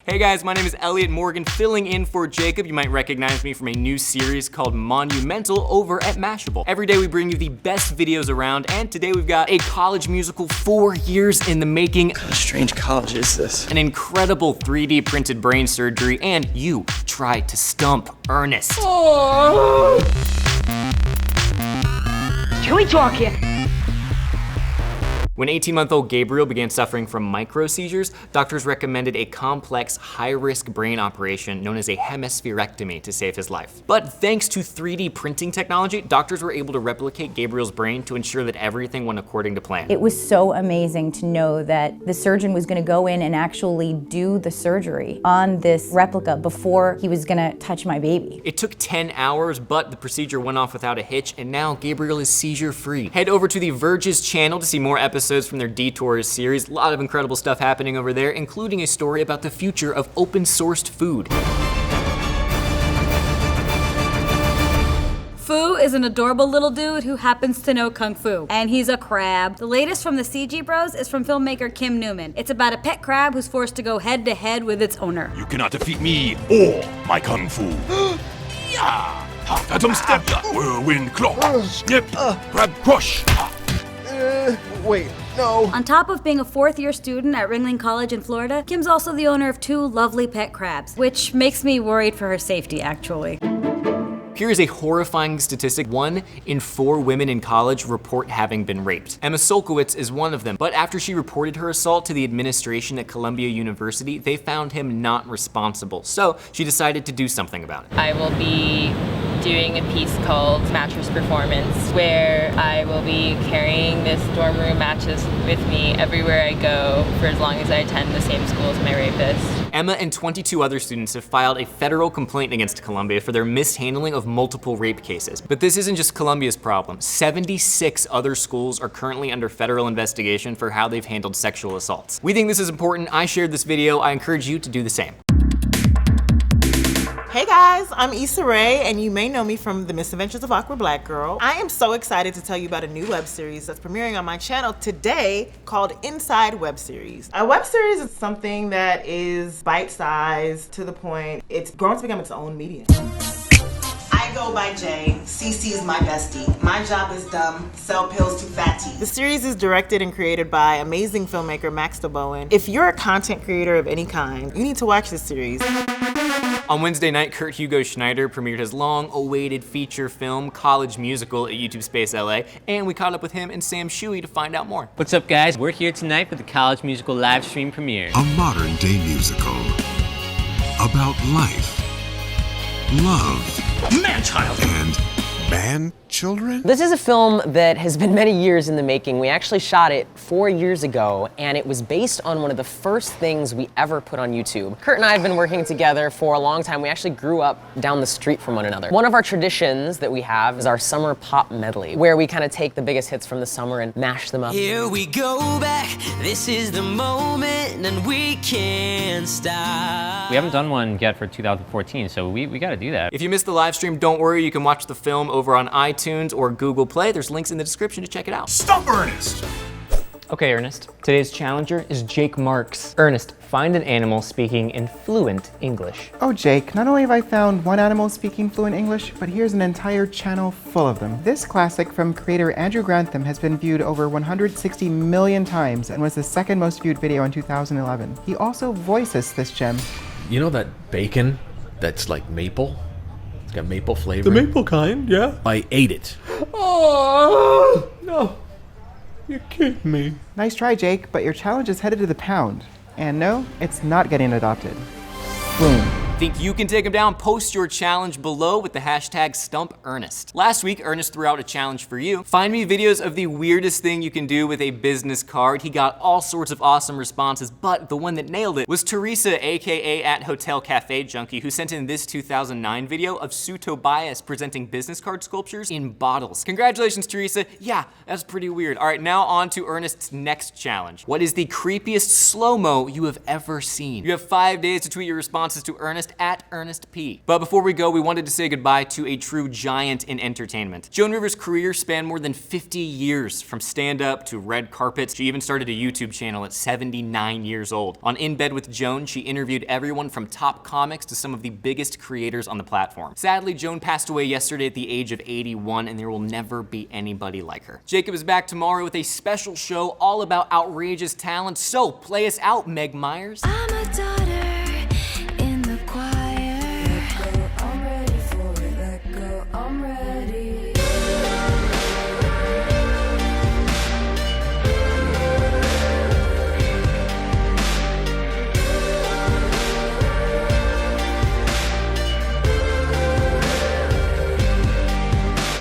Hey guys, my name is Elliott Morgan, filling in for Jacob. You might recognize me from a new series called Monumental over at Mashable. Every day we bring you the best videos around, and today we've got a college musical 4 years in the making. What kind of strange college is this? An incredible 3D printed brain surgery, and you try to stump Earnest. Oh. Can we talk here? When 18-month-old Gabriel began suffering from micro seizures, doctors recommended a complex, high-risk brain operation known as a hemispherectomy to save his life. But thanks to 3D printing technology, doctors were able to replicate Gabriel's brain to ensure that everything went according to plan. It was so amazing to know that the surgeon was going to go in and actually do the surgery on this replica before he was going to touch my baby. It took 10 hours, but the procedure went off without a hitch, and now Gabriel is seizure-free. Head over to The Verge's channel to see more episodes from their Detours series. A lot of incredible stuff happening over there, including a story about the future of open-sourced food. Fu is an adorable little dude who happens to know Kung Fu, and he's a crab. The latest from the CGBros is from filmmaker Kim Newman. It's about a pet crab who's forced to go head-to-head with its owner. You cannot defeat me or my Kung Fu. Yeah! Phantom Step, Whirlwind Claw, Snip, Crab Crush. Wait, no. On top of being a fourth-year student at Ringling College in Florida, Kim's also the owner of 2 lovely pet crabs, which makes me worried for her safety, actually. Here is a horrifying statistic. 1 in 4 women in college report having been raped. Emma Solkowitz is one of them, but after she reported her assault to the administration at Columbia University, they found him not responsible. So she decided to do something about it. I will be doing a piece called Mattress Performance, where I will be carrying this dorm room mattress with me everywhere I go for as long as I attend the same school as my rapist. Emma and 22 other students have filed a federal complaint against Columbia for their mishandling of multiple rape cases. But this isn't just Columbia's problem. 76 other schools are currently under federal investigation for how they've handled sexual assaults. We think this is important. I shared this video. I encourage you to do the same. Hey guys, I'm Issa Rae, and you may know me from The Misadventures of Awkward Black Girl. I am so excited to tell you about a new web series that's premiering on my channel today called Inside Web Series. A web series is something that is bite-sized, to the point. It's grown to become its own medium. I go by Jay. CC is my bestie. My job is dumb. Sell pills to fatties. The series is directed and created by amazing filmmaker Max DeBowen. If you're a content creator of any kind, you need to watch this series. On Wednesday night, Hugo Schneider premiered his long-awaited feature film, College Musical, at YouTube Space LA, and we caught up with him and Sam Tsui to find out more. What's up, guys? We're here tonight for the College Musical live stream premiere. A modern-day musical about life, love, man-child, and man-children? This is a film that has been many years in the making. We actually shot it 4 years ago, and it was based on one of the first things we ever put on YouTube. Kurt and I have been working together for a long time. We actually grew up down the street from one another. One of our traditions that we have is our summer pop medley, where we kind of take the biggest hits from the summer and mash them up. Here we go back, this is the moment, and we can't stop. We haven't done one yet for 2014, so we gotta do that. If you missed the live stream, don't worry, you can watch the film over on iTunes or Google Play. There's links in the description to check it out. Stump Earnest! Okay, Earnest. Today's challenger is Jake Marks. Earnest, find an animal speaking in fluent English. Oh, Jake, not only have I found one animal speaking fluent English, but here's an entire channel full of them. This classic from creator Andrew Grantham has been viewed over 160 million times and was the second most viewed video in 2011. He also voices this gem. You know that bacon that's like maple? It's got maple flavor. The maple kind, yeah. I ate it. Oh, no. You're kidding me. Nice try, Jake, but your challenge is headed to the pound. And no, it's not getting adopted. Boom. Think you can take him down? Post your challenge below with the hashtag StumpEarnest. Last week, Earnest threw out a challenge for you. Find me videos of the weirdest thing you can do with a business card. He got all sorts of awesome responses, but the one that nailed it was Teresa, aka @HotelCafeJunkie, who sent in this 2009 video of Sue Tobias presenting business card sculptures in bottles. Congratulations, Teresa. Yeah, that's pretty weird. All right, now on to Earnest's next challenge. What is the creepiest slow-mo you have ever seen? You have 5 days to tweet your responses to Earnest Ernest at Ernest P. But before we go, we wanted to say goodbye to a true giant in entertainment. Joan Rivers' career spanned more than 50 years, from stand-up to red carpets. She even started a YouTube channel at 79 years old. On In Bed with Joan, she interviewed everyone from top comics to some of the biggest creators on the platform. Sadly, Joan passed away yesterday at the age of 81, and there will never be anybody like her. Jacob is back tomorrow with a special show all about outrageous talent, so play us out, Meg Myers. I'm a